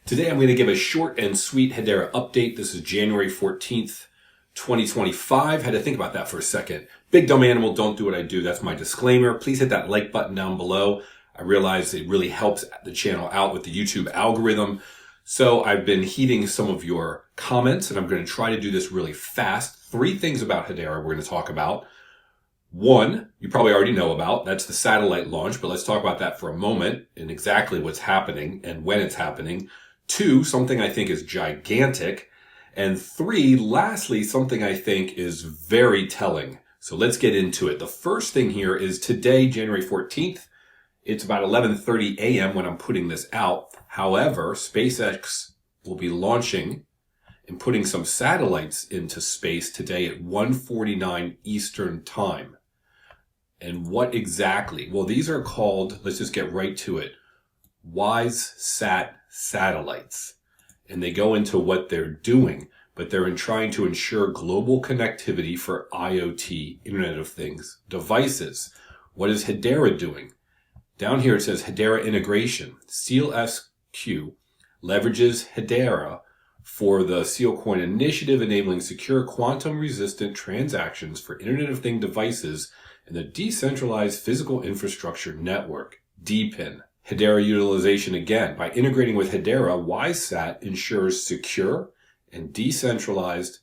Today I'm going to give a short and sweet Hedera update. This is January 14th, 2025. Had to think about that for a second. Big dumb animal, don't do what I do. That's my disclaimer. Please hit that like button down below. I realize it really helps the channel out with the YouTube algorithm. So I've been heeding some of your comments and I'm going to try to do this really fast. 3 things about Hedera we're going to talk about. 1, you probably already know about. That's the satellite launch, but let's talk about that for a moment and exactly what's happening and when it's happening. 2, something I think is gigantic. And 3, lastly, something I think is very telling. So let's get into it. The first thing here is today, January 14th. It's about 11:30 a.m. when I'm putting this out. However, SpaceX will be launching and putting some satellites into space today at 1:49 Eastern Time. And what exactly? Well, these are called, let's just get right to it, WISE-SAT satellites. And they go into what they're doing, but they're trying to ensure global connectivity for IoT, Internet of Things, devices. What is Hedera doing? Down here it says Hedera integration. SealSQ leverages Hedera for the SealCoin initiative, enabling secure quantum-resistant transactions for Internet of Things devices in the Decentralized Physical Infrastructure Network, DPIN. Hedera utilization again. By integrating with Hedera, WISE-SAT ensures secure and decentralized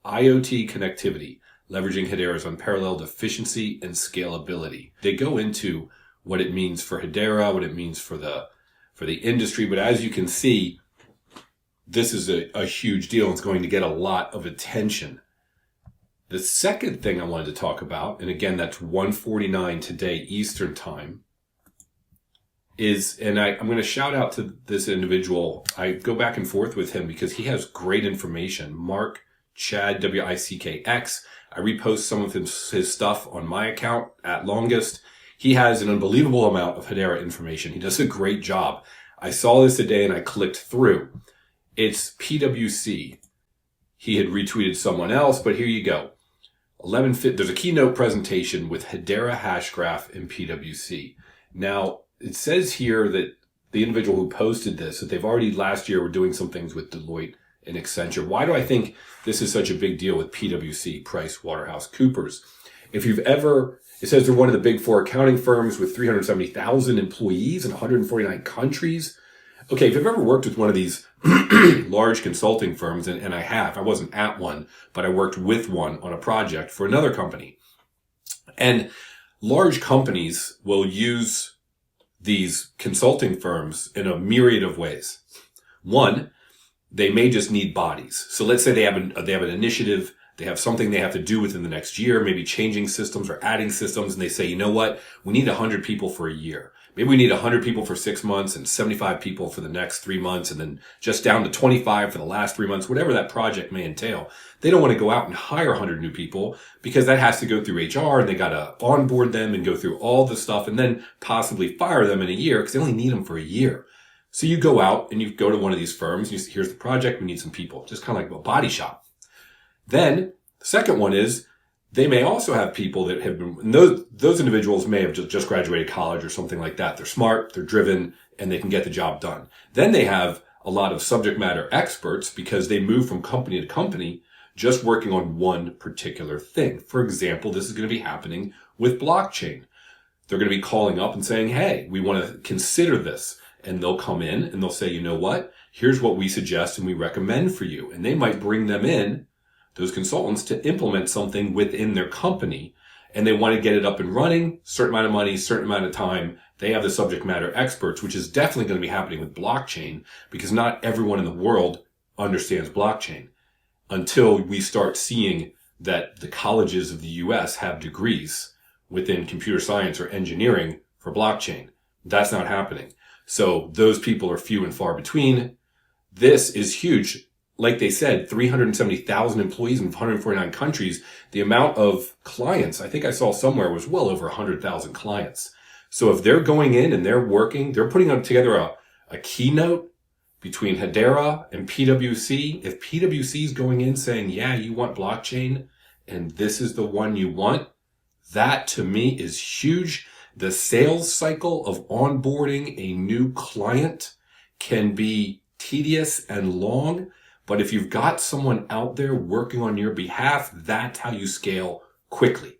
IoT connectivity, leveraging Hedera's unparalleled efficiency and scalability. They go into what it means for Hedera, what it means for the industry, but as you can see, this is a huge deal. It's going to get a lot of attention. The second thing I wanted to talk about, and again, that's 1:49 today Eastern Time, is, and I'm going to shout out to this individual. I go back and forth with him because he has great information. Mark Chad, WICKX. I repost some of his stuff on my account at Longest. He has an unbelievable amount of Hedera information. He does a great job. I saw this today and I clicked through. It's PwC. He had retweeted someone else, but here you go. There's a keynote presentation with Hedera Hashgraph and PwC. Now, it says here that the individual who posted this, that they've already last year were doing some things with Deloitte and Accenture. Why do I think this is such a big deal with PwC, PricewaterhouseCoopers? It says they're one of the big 4 accounting firms with 370,000 employees in 149 countries. Okay, if you've ever worked with one of these large consulting firms, and I have, I wasn't at one, but I worked with one on a project for another company. And large companies will use these consulting firms in a myriad of ways. 1, they may just need bodies. So let's say they have an initiative, they have something they have to do within the next year, maybe changing systems or adding systems, and they say, you know what, we need 100 people for a year. Maybe we need 100 people for 6 months and 75 people for the next 3 months and then just down to 25 for the last 3 months, whatever that project may entail. They don't want to go out and hire 100 new people because that has to go through HR and they got to onboard them and go through all the stuff and then possibly fire them in a year because they only need them for a year. So you go out and you go to one of these firms and you say, here's the project, we need some people. Just kind of like a body shop. Then the second one is they may also have people that have been, and those individuals may have just graduated college or something like that. They're smart, they're driven, and they can get the job done. Then they have a lot of subject matter experts because they move from company to company just working on one particular thing. For example, this is going to be happening with blockchain. They're going to be calling up and saying, hey, we want to consider this. And they'll come in and they'll say, you know what? Here's what we suggest and we recommend for you. And they might bring them in, those consultants, to implement something within their company, and they want to get it up and running, certain amount of money, certain amount of time. They have the subject matter experts, which is definitely going to be happening with blockchain because not everyone in the world understands blockchain until we start seeing that the colleges of the US have degrees within computer science or engineering for blockchain. That's not happening. So those people are few and far between. This is huge. Like they said, 370,000 employees in 149 countries. The amount of clients, I think I saw somewhere, was well over 100,000 clients. So if they're going in and they're working, they're putting together a keynote between Hedera and PwC. If PwC is going in saying, yeah, you want blockchain and this is the one you want, that to me is huge. The sales cycle of onboarding a new client can be tedious and long, but if you've got someone out there working on your behalf, that's how you scale quickly.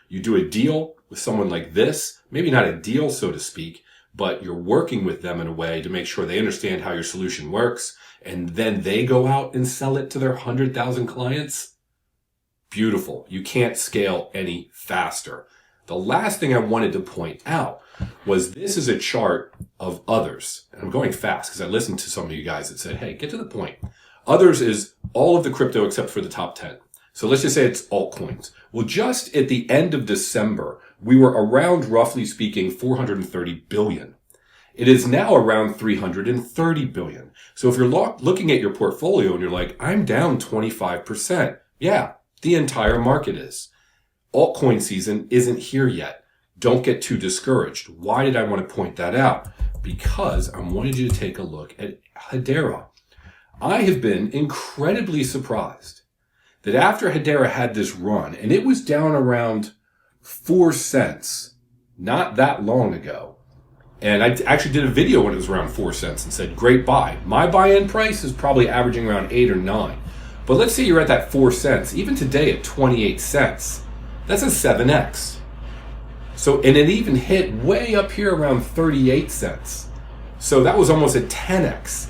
You do a deal with someone like this, maybe not a deal, so to speak, but you're working with them in a way to make sure they understand how your solution works, and then they go out and sell it to their 100,000 clients. Beautiful. You can't scale any faster. The last thing I wanted to point out was this is a chart of others. And I'm going fast because I listened to some of you guys that said, hey, get to the point. Others is all of the crypto except for the top 10. So let's just say it's altcoins. Well, just at the end of December, we were around, roughly speaking, 430 billion. It is now around 330 billion. So if you're looking at your portfolio and you're like, I'm down 25%. Yeah, the entire market is. Altcoin season isn't here yet. Don't get too discouraged. Why did I want to point that out? Because I wanted you to take a look at Hedera. I have been incredibly surprised that after Hedera had this run, and it was down around 4 cents not that long ago, and I actually did a video when it was around 4 cents and said, great buy. My buy-in price is probably averaging around 8 or 9. But let's say you're at that 4 cents, even today at 28 cents. That's a 7x. So, and it even hit way up here around 38 cents. So that was almost a 10x.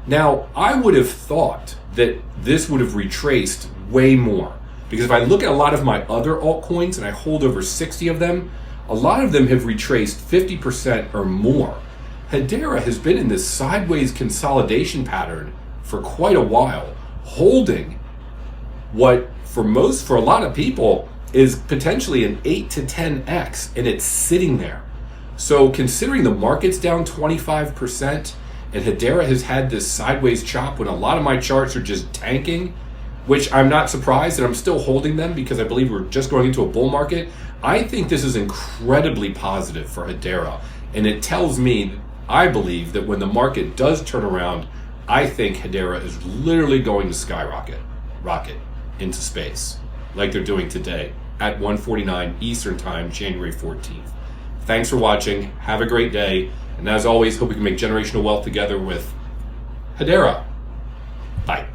Now, I would have thought that this would have retraced way more. Because if I look at a lot of my other altcoins, and I hold over 60 of them, a lot of them have retraced 50% or more. Hedera has been in this sideways consolidation pattern for quite a while, holding what for a lot of people is potentially an 8 to 10x, and it's sitting there. So considering the market's down 25% and Hedera has had this sideways chop when a lot of my charts are just tanking, which I'm not surprised, and I'm still holding them because I believe we're just going into a bull market. I think this is incredibly positive for Hedera, and it tells me, I believe, that when the market does turn around, I think Hedera is literally going to rocket into space, like they're doing today at 1:49 Eastern Time, January 14th. Thanks for watching. Have a great day. And as always, hope we can make generational wealth together with Hedera. Bye.